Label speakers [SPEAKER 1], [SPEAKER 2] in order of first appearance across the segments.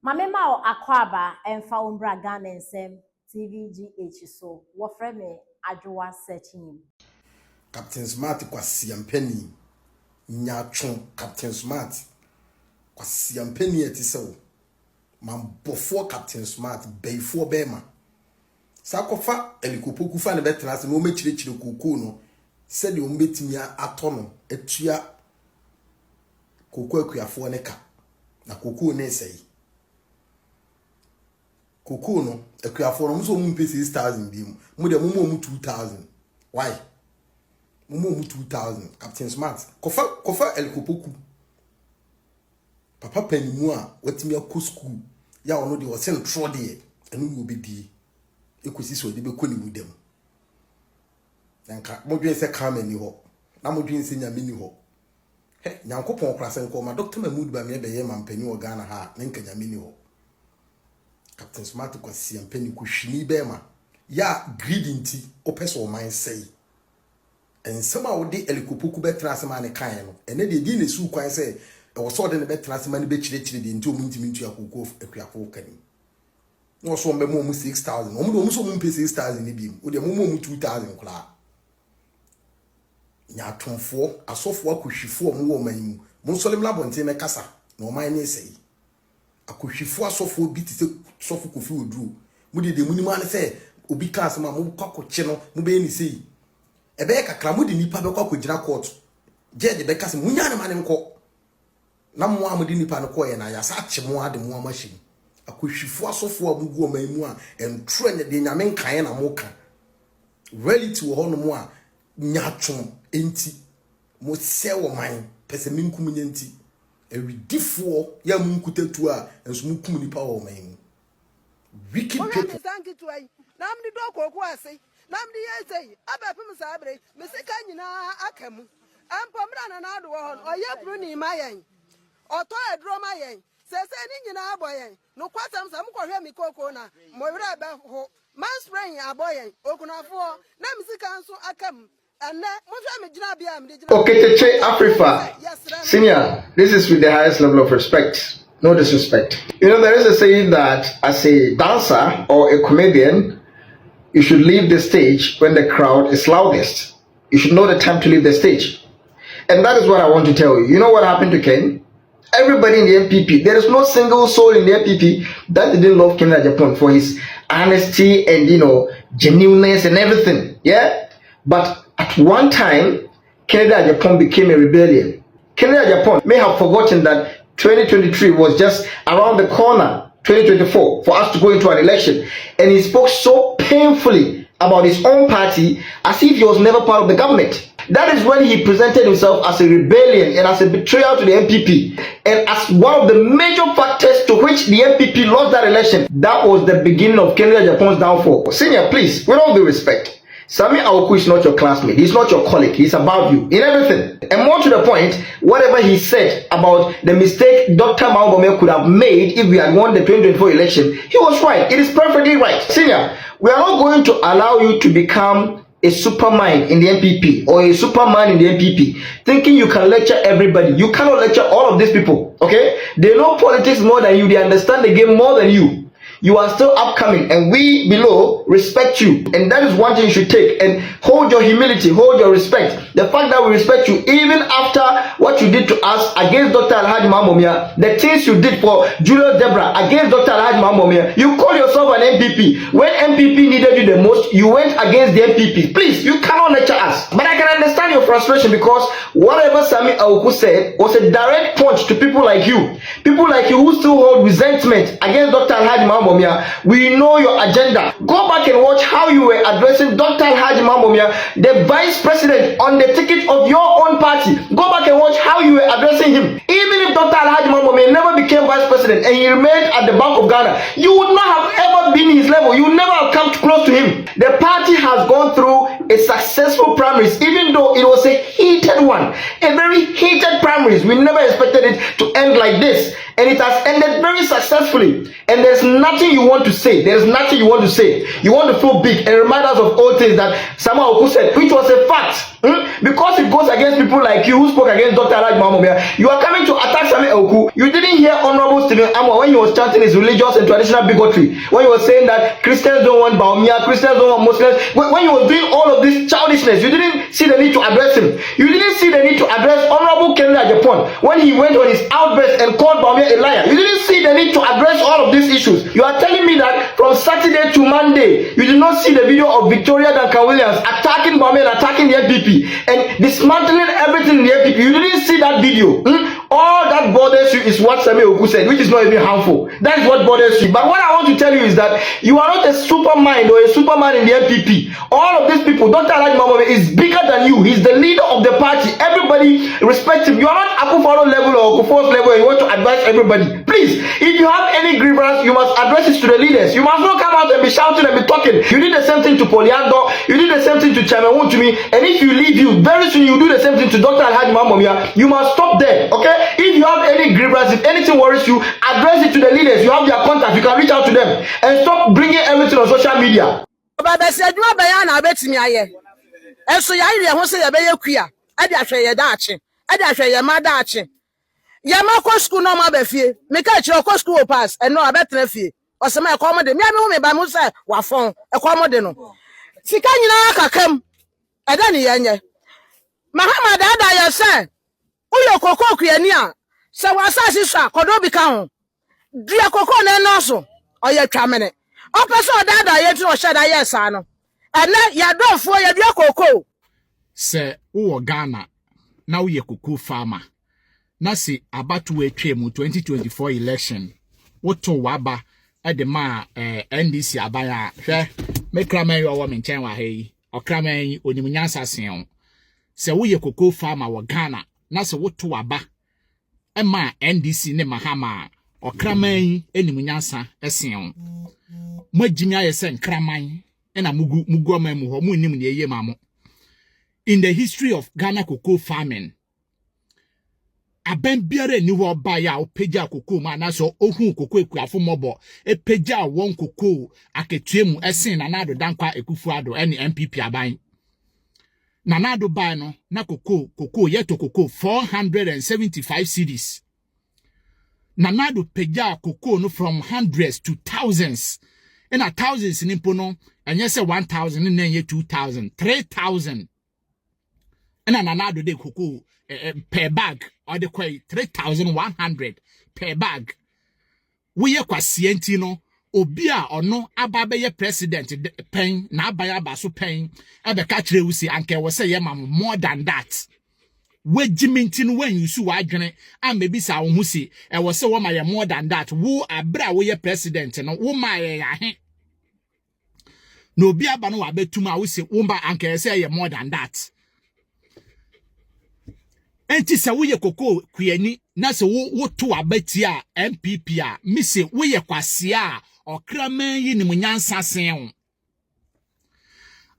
[SPEAKER 1] Mame ma akwaba emfa umbra Ghana nsem TVGH so wofre me adwowa searching
[SPEAKER 2] Captain Smart Kwasiapanin nyatwon Captain Smart Kwasiapanin etisewo mambofo Captain Smart beifo bema sakofa elikopoku fa ne betenase no mechirechire kokoo no se de ombetimi atono etua kokoo akuafo ne ka na kokoo ne sei kokoo no akuafo no mso mumpe 6000 bi mu de mu 2000 why mu 2000 Captain Smart kofa elikopoku papa panimu a watimi akọ school ya ono de wosen tro de enu wo bedi ekosi so de be kọ ni mudem yanka modwen se kama ni ho na modwen se nyame ni ho he nyankopon krase nko ma Dr. Mahmood ba me be ye mampani wo Ghana ha na nka nyame ni ho Captain Smart Kwasiapanin ko hwini be ma ya greedinti opeso man sei ensema wo de elikopoku betrase ma ne kan no ene de di ne su kwan sei e wo so de ne betrase ma ne be chire de nti o muntimi ntu akoko akuafo kani no so mbe mo 6000 o mo so mo mpe 6000 ni bi o de mo 2000 kula nya tonfo asofo akohwifo mo wo man mo so lemla bonte ne kasa na o man ne sei akohwifo asofo bi ti se sofo kofi oduru mo de mu ni ma ne se obi ka asema mo kwakoche no mo be ni sei ebe kakra mo de nipa be kwakogina court judge be kase mo nya ne ma ne nko na mo amudi nipa no ko ye na ya sa che mo ade mo amahyi akohwifo asofo abugu omanmu a entro ne de nyame nkan na mo ka reality wo hono mo a nyatwon enti mo se wo man pese minkum nyanti ewidifo ya munkutatu a enso mukum nipa wo manmu wicked people
[SPEAKER 3] namdi do koku ase namdi yezei abepim sabre mesika nyina akamu ampomra na ado ho oyepru ni mayen oto edro mayen sese ni nyina aboyen no kwatam sam kohwe mi koko na moyra be ho mansprain aboyen okunafo na mesika nso akam.
[SPEAKER 4] Okay, Cheche Africa. Senior, this is with the highest level of respect. No disrespect. You know, there is a saying that as a dancer or a comedian, you should leave the stage when the crowd is loudest. You should know the time to leave the stage. And that is what I want to tell you. You know what happened to Ken? Everybody in the MPP, there is no single soul in the MPP that didn't love Ken Japan for his honesty and, you know, genuineness and everything. Yeah? But at one time, Canada Japan became a rebellion. Canada Japan may have forgotten that 2023 was just around the corner, 2024, for us to go into an election. And he spoke so painfully about his own party as if he was never part of the government. That is when he presented himself as a rebellion and as a betrayal to the MPP. And as one of the major factors to which the MPP lost that election, that was the beginning of Canada Japan's downfall. Senior, please, with all due respect, Sami Aoku is not your classmate. He's not your colleague. He's above you in everything. And more to the point, whatever he said about the mistake Dr. Mahmoud could have made if we had won the 2024 election, he was right. It is perfectly right. Senior, we are not going to allow you to become a supermind in the MPP or a superman in the MPP, thinking you can lecture everybody. You cannot lecture all of these people, okay? They know politics more than you. They understand the game more than you. You are still upcoming, and we below respect you, and that is one thing you should take and hold your humility, hold your respect. The fact that we respect you even after what you did to us against Dr. Alhaji Mahmoud, the things you did for Julius Debra against Dr. Alhaji Mahmoud, you call yourself an MPP. When MPP needed you the most, you went against the MPP. Please, you cannot lecture us. But I can understand your frustration because whatever Sami Aoku said was a direct punch to people like you who still hold resentment against Dr. Alhaji Mahmoud. We know your agenda. Go back and watch how you were addressing Dr. Alhaji Mahmoud, the vice president on the ticket of your own party. Go back and watch how you were addressing him. Even if Dr. Alhaji Mahmoud never became vice president and he remained at the Bank of Ghana, you would not have ever been his level. You would never have come close to him. The party has gone through a successful primaries, even though it was a heated one, a very heated primaries. We never expected it to end like this. and it has ended very successfully. And there's nothing you want to say. There's nothing you want to say. You want to feel big and remind us of old things that Samuel Oku said, which was a fact. Because it goes against people like you who spoke against Dr. Alhaji Mamomia. You are coming to attack Samuel Oku. You didn't hear Honorable Stephen Amwa when he was chanting his religious and traditional bigotry. When he was saying that Christians don't want Baumia, Christians don't want Muslims. When he was doing all of this childishness, you didn't see the need to address him. You didn't see the need to address Honorable Kennedy Japan when he went on his outburst and called Baumia a liar. You didn't see the need to address all of these issues. You are telling me that from Saturday to Monday, you did not see the video of Victoria Duncan Williams attacking Baumia and attacking the NPP and dismantling everything in the NPP. You didn't see that video. All that bothers you is what Samuel Oku said, which is not even harmful. That is what bothers you. But what I want to tell you is that you are not a supermind or a superman in the NPP. All of these people, Dr. Alhaji Mamomia is bigger than you. He's the leader of the party. Everybody respects him. You are not Akufo level or Okufo's level and you want to advise everybody. Please, if you have any grievance, you must address it to the leaders. You must not come out and be shouting and be talking. You did the same thing to Poliando. You did the same thing to Chairman Wontumi. And if you leave, very soon you do the same thing to Dr. Alhaji Mamomia. You must stop there, okay? If you have any grievance, if anything worries you, address it to the leaders. You have their contact. You can reach out to them and stop bringing everything on social media.
[SPEAKER 3] School no ma be fie me ka kire ko school pass eno abetena fie osema ekomode me hu me ba mu say wafon ekomode no sika nyina kakam eda ne yenye Muhammad ada ya say uyo kokoko kuyani a se wasasi so akodo bi ka ho dia kokoko na no so oye twamene opese odada ye ti o sheda yes ano ene ya dofo ya dia kokoko
[SPEAKER 5] se wo Ghana na wo ye kokoko farmer na si abatu etwe mu 2024 election woto waba edema NDC abaya hwe mekraman yo wo menchen wa hei okraman onimunyansa sen se wo ye kokoko farmer wo Ghana na se woto waba ema NDC ne mahama okraman enimunyansa esen magimi ayese nkraman na mugu amamu ho mu nim ne yeye mamo. In the history of Ghana cocoa farming, aben biare ni wo ba ya opeja cocoa ma na so ohun cocoa ekuafo mobo e peja won cocoa aketuemu esen na nado dankwa ekufuado ene MPP aban na nado ba no na cocoa yeto cocoa 475 cedis na nado peja cocoa no from hundreds to thousands and a thousands in impono and yes 1,000 and then 2,000 3,000 and another day cocoa per bag or the quay 3,100 per bag. We are Kwasiapanin obia or no ababe president pen na abaya baso pen ebe kachre usi anke we say yema more than that. We jimintin when you su adwene and maybe sa wo si e we say wo ma ye more than that. Wo abra we president no wo ma ye ya no obi aba no abetuma wo se wo ba anke say ye more than that. Enti se wo ye koko kuyani na se wo to abati a MPP a mi se wo ye kwase a okraman yi ni munyansa sen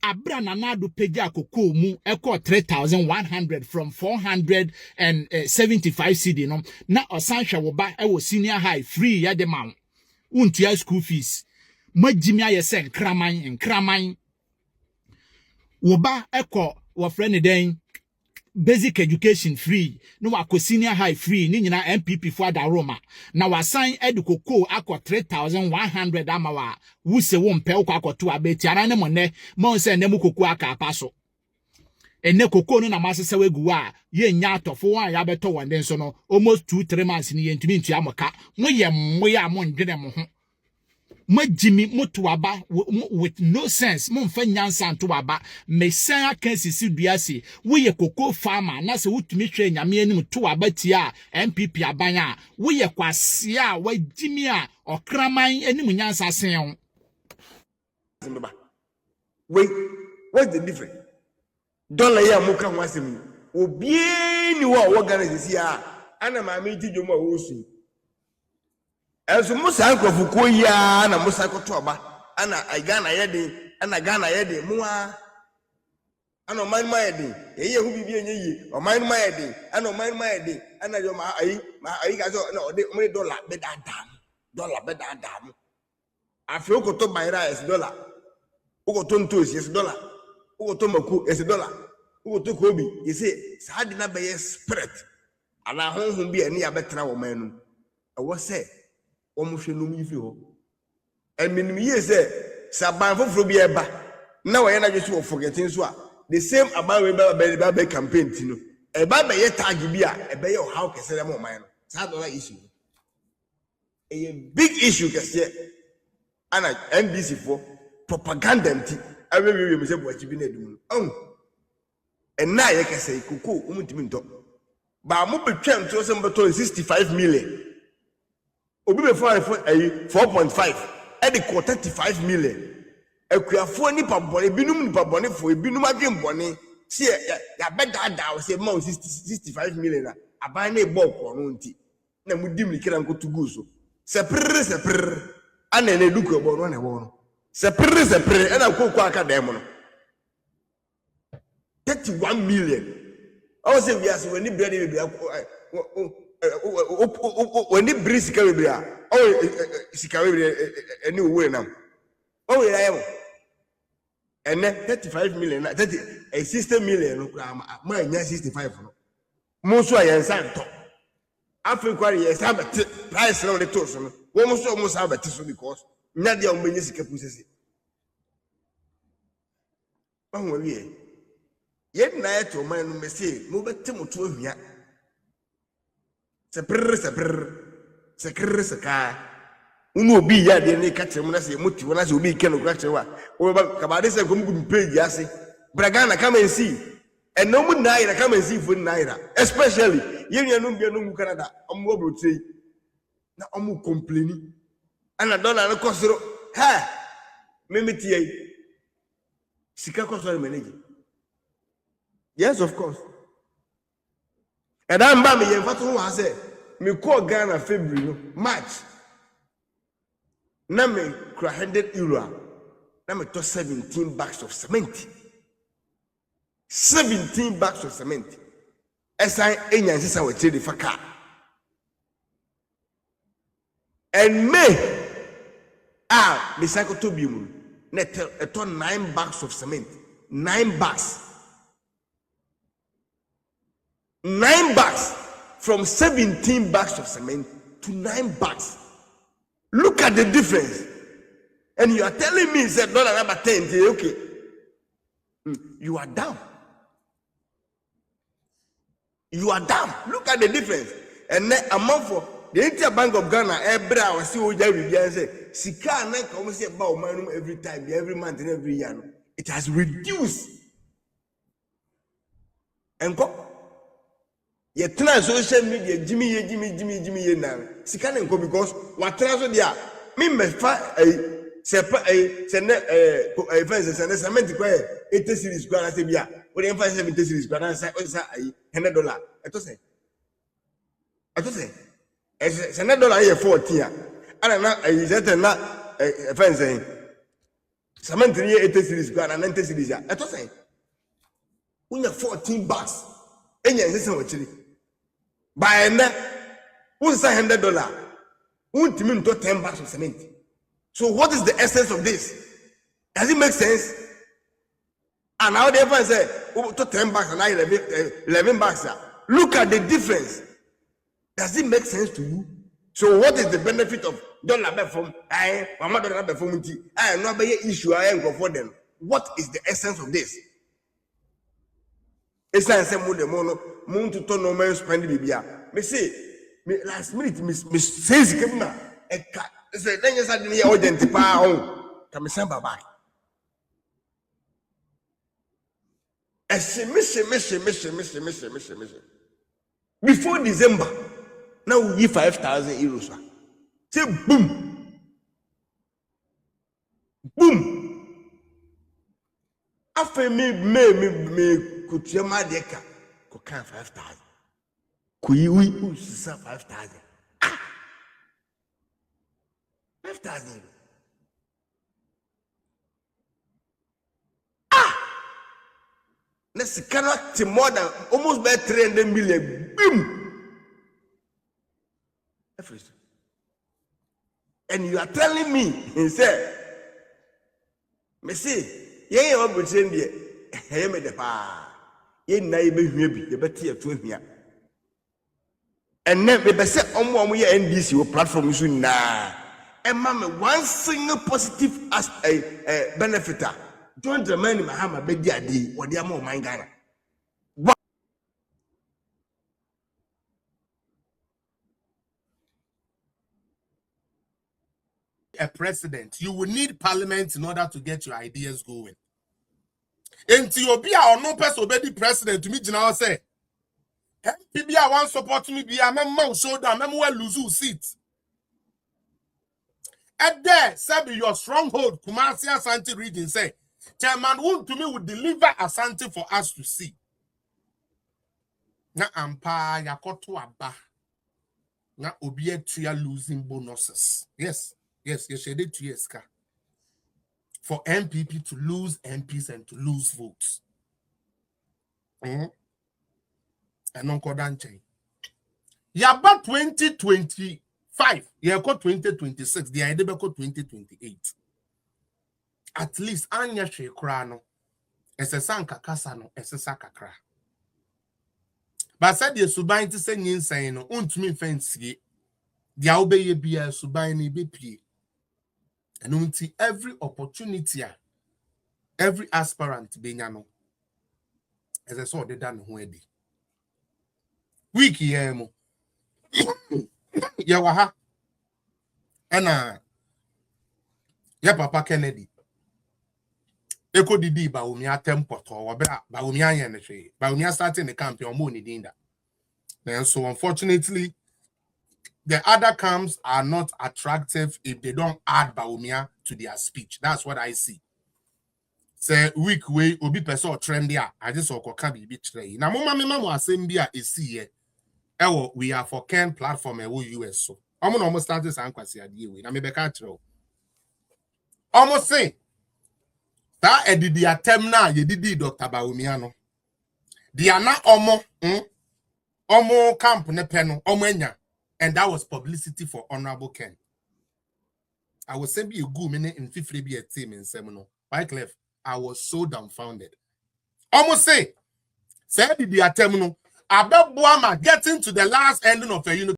[SPEAKER 5] abra na nado peja koko mu eko 3,100 from 475 cedi no na osanhwe wo ba e wo senior high free ya de ma untua school fees magimi ayese nkraman wo ba eko wo friend den basic education free no wako senior high free ni nyina MPP for da Roma na wasan edukoko akọ 3,100 amawa wuse wo mpe ukọ akọto abeti ana ne monne mo se ne mukoko aka apaso enne koko no na masese wegu a ye nya atofo wa ya beto wonde nso no almost 2-3 months ni ye ntumi ntua moka mo ye mo ya mo ndwene mo ho majimi motuaba with no sense mo mfa nyansa ntoaba mesan akansisi duase wo ye koko farmer na se wutumi hwe nyame anim toaba tia MPP abanya wo ye kwase a wajimi a okraman anim nyansa sen
[SPEAKER 6] wait, what's the difference? Don't let you muka wasem obie ni wa organize ya ana ma me ti jomo wosu Ezo musa ankofuko ya na musa kotoba ana Ghana yede ana Ghana yede muwa ana man my day ye hu bibia nye yi o man my day ana man my day ana yo ma ayi ka so na o de dollar be da dam afi okoto bayra is dollar okoto ntos is dollar okoto maku is dollar okoto kobi you say sa de na be spirit ana honhom bi ani abetra wo man no e wo say wo mo hwe no mi fi ho eminim ye say saban foforo bi eba na wo ye na dwese wo forgetting so a the same about we be campaign tino e ba be ye tag bi a e be ye how kese dem o man no sa dollar issue a big issue kese ana NBC for propaganda mti awe me se boachi bi na edum en na ye kese koko umutimi nto ba mo betwam to se mbeto 65 million obi be 4.5 e de 35 million akuafo nipa bone binum nipa bone fo binum adwen bone se ya bedada se ma 65 million aban na e ball ko no nti na mudim ni kira nko to go so sepr ana na eduko bo no na wo no sepr ana kokko aka dem no 31 million I say we as when bread we when the bread sika we a sika we any we na oh we am and 35 million 60 million no ma nya 65 no mo so ayen san to africa ye sa bet price no the to so no wo mo so mo sa bet so because nya dia o menye sika pusese ba ho we ye na e to man no me say mo bete mo to ahua sepr seka unu obi ya de ne ka kyerem na se moti wona se obi ke no kra kyerwa o ba ka ba de se ko mu page ase braga na come and see and no mu naira come and see for naira especially ye nua bia no mu Canada omo obrotei na omo complaining ana dollar no kosoro ha memetie sika kosoro manage yes of course and I'm ba me ye fato ho ha se me call Ghana February no March na me kura €100 na me to 17 bags of cement 17 bags of cement esa enya nsesa we trade for car and May the cycle to be mu na to 9 bags of cement 9 bags 9 bags from 17 bags of cement to 9 bags. Look at the difference. And you are telling me it's $10 okay. You are down. You are down. Look at the difference. And then amount for the entire Bank of Ghana every hour see what you say sika na come say about money every time, every month and every year. It has reduced. And go ye try social media Jimmy ye na sika na nko because what try so dia me fa cement kwa 80 series kwa na se bia we dey 70 series kwa na say $100 eto say $100 here 14 ana na zete na fence cement ni 80 series kwa na 90 series eto say unya 14 bucks enya nsese wachiri by na unsa $100 untimi nto 10 bucks of cement. So what is the essence of this? Does it make sense? And how they ever say to 10 bucks and 11 bucks. Look at the difference. Does it make sense to you? So what is the benefit of dollar from mama dollar from no be issue I go for them? What is the essence of this? Essence mo de mono mo to no man spend bibia. Me say me last minute me says kema eka say then you say dey urgent pa on ka me samba back. Mise. Before December, now we give €5,000. Say boom. After me could you my deca could count 5,000. Could you sell 5,000? 5,000. na sika to more than almost by 300 million. Boom. And you are telling me, he said, me see, ye are between the him the pa. Ye na ye be hwia bi, ye beti e to hwia. And then me say omo ye NDC platform so na. And mama, one single positive as a benefiter. Don't remind me how my baby adi or the amount of my Ghana.
[SPEAKER 7] A president, you will need parliament in order to get your ideas going. Enti obi a ono person obedi president to me jina say, MPB I want support me be a member show down, member will lose seat. At there, sabi your stronghold, Kumasi Asante region say, Chairman Woon to me would deliver Asante for us to see. Na ampa yakoto aba. Na obi etua losing bonuses. Yes, you should 2 years ka. For MPP to lose MPs and to lose votes. And Uncle Danche. Yaba 2025. Yako 2026. The idea be 2028. At least anya shekra no. Esesa nkakasa no. Esesa kakra. But said the subain to say nyinsay no. Untumi fancy. The obeye biya subain ni be pie. And unti every opportunity, every aspirant be nyano. As I saw the done huedi. Wiki yemo. Yawaha. Ena. Ya Papa Kennedy. Eko didi ba umia tempoto. Wabera ba umia yenetwe. Ba umia starting the camp yon mo ni dinda. Then so unfortunately, the other camps are not attractive if they don't add Baumia to their speech. That's what I see. Say week way obi person trend there. I just saw can be tray. Now mama assembly is see here. We are for Ken platform e US so. I'm almost start this Kwasiapanin. Na me be ka tro. Almost say that edidi attempt na ye didi Dr. Baumia no. Dia na omo camp ne peno omo enya. And that was publicity for Honorable Ken. I was saying be a good minute in 50 be a team in Seminole. Wycliffe, I was so dumbfounded. Almost say, said the attempt, no, getting to the last ending of a unit.